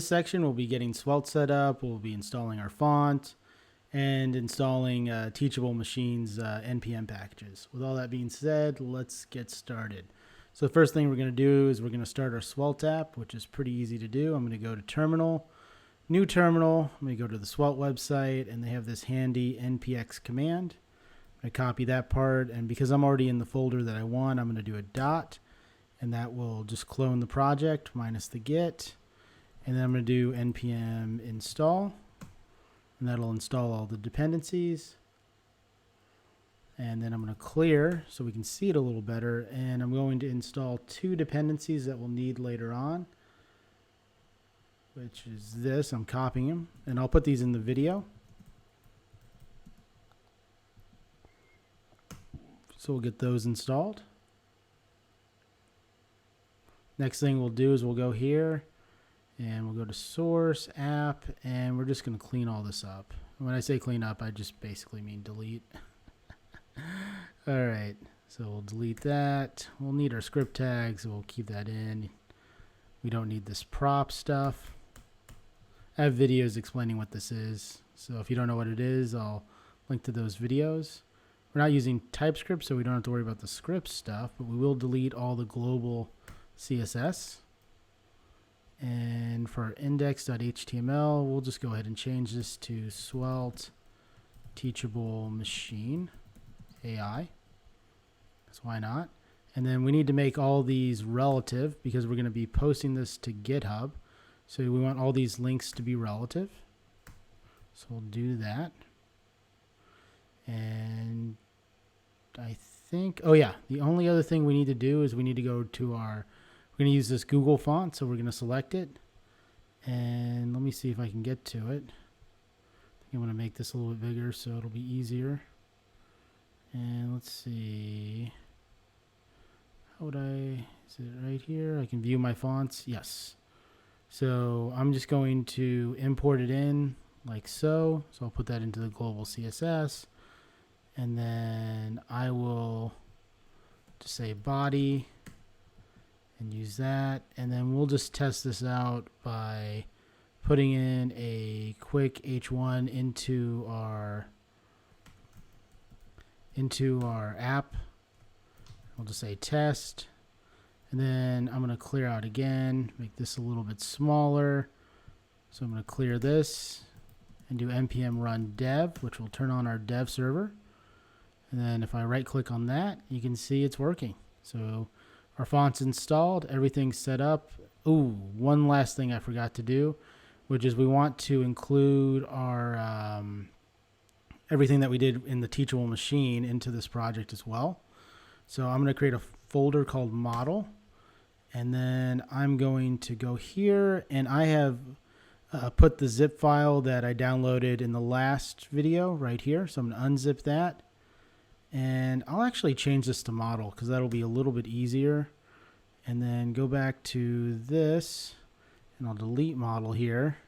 this section, we'll be getting Svelte set up, we'll be installing our font, and installing Teachable Machines NPM packages. With all that being said, let's get started. So the first thing we're going to do is we're going to start our Svelte app, which is pretty easy to do. I'm going to go to Terminal, New Terminal. I'm going to go to the Svelte website, and they have this handy npx command. I copy that part, and because I'm already in the folder that I want, I'm going to do a dot, and that will just clone the project minus the git, and then I'm going to do npm install, and that'll install all the dependencies, and then I'm going to clear so we can see it a little better, and I'm going to install 2 dependencies that we'll need later on, which is this. I'm copying them, and I'll put these in the video. So we'll get those installed. Next thing we'll do is we'll go here and we'll go to source app, and we're just going to clean all this up. When I say clean up, I just basically mean delete. All right, so we'll delete that. We'll need our script tags, so we'll keep that in. We don't need this prop stuff. I have videos explaining what this is, so if you don't know what it is, I'll link to those videos. We're not using TypeScript, so we don't have to worry about the script stuff, but we will delete all the global CSS. And for our index.html, we'll just go ahead and change this to Svelte Teachable Machine AI. So why not? And then we need to make all these relative because we're going to be posting this to GitHub. So we want all these links to be relative. So we'll do that. And I think, oh yeah, the only other thing we need to do is we need to go to our, we're going to use this Google font, so we're going to select it. And let me see if I can get to it. I think I'm going to make this a little bit bigger so it'll be easier. And let's see. How would I, is it right here? I can view my fonts. Yes. So I'm just going to import it in like so. So I'll put that into the global CSS. And then I will just say body and use that. And then we'll just test this out by putting in a quick H1 into our app. We'll just say test. And then I'm going to clear out again, make this a little bit smaller. So I'm going to clear this and do npm run dev, which will turn on our dev server. And then if I right click on that, you can see it's working. So our font's installed, everything's set up. Ooh, one last thing I forgot to do, which is we want to include our everything that we did in the Teachable Machine into this project as well. So I'm going to create a folder called model, and then I'm going to go here, and I have put the zip file that I downloaded in the last video right here. So I'm going to unzip that. And I'll actually change this to model because that'll be a little bit easier. And then go back to this, and I'll delete model here.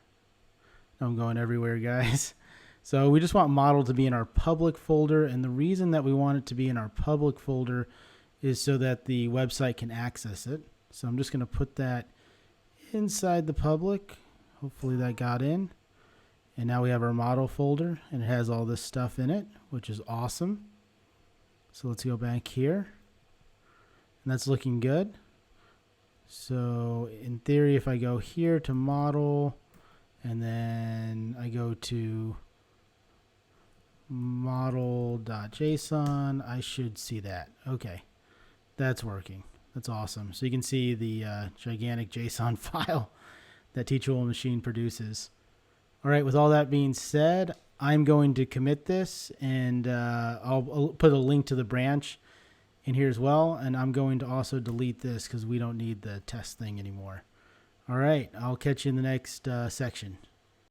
I'm going everywhere, guys. So we just want model to be in our public folder. And the reason that we want it to be in our public folder is so that the website can access it. So I'm just going to put that inside the public. Hopefully that got in. And now we have our model folder, and it has all this stuff in it, which is awesome. So let's go back here, and that's looking good. So in theory, if I go here to model, and then I go to model.json, I should see that. Okay, that's working. That's awesome. So you can see the gigantic JSON file that Teachable Machine produces. All right, with all that being said, I'm going to commit this, and I'll put a link to the branch in here as well. And I'm going to also delete this because we don't need the test thing anymore. All right, I'll catch you in the next section.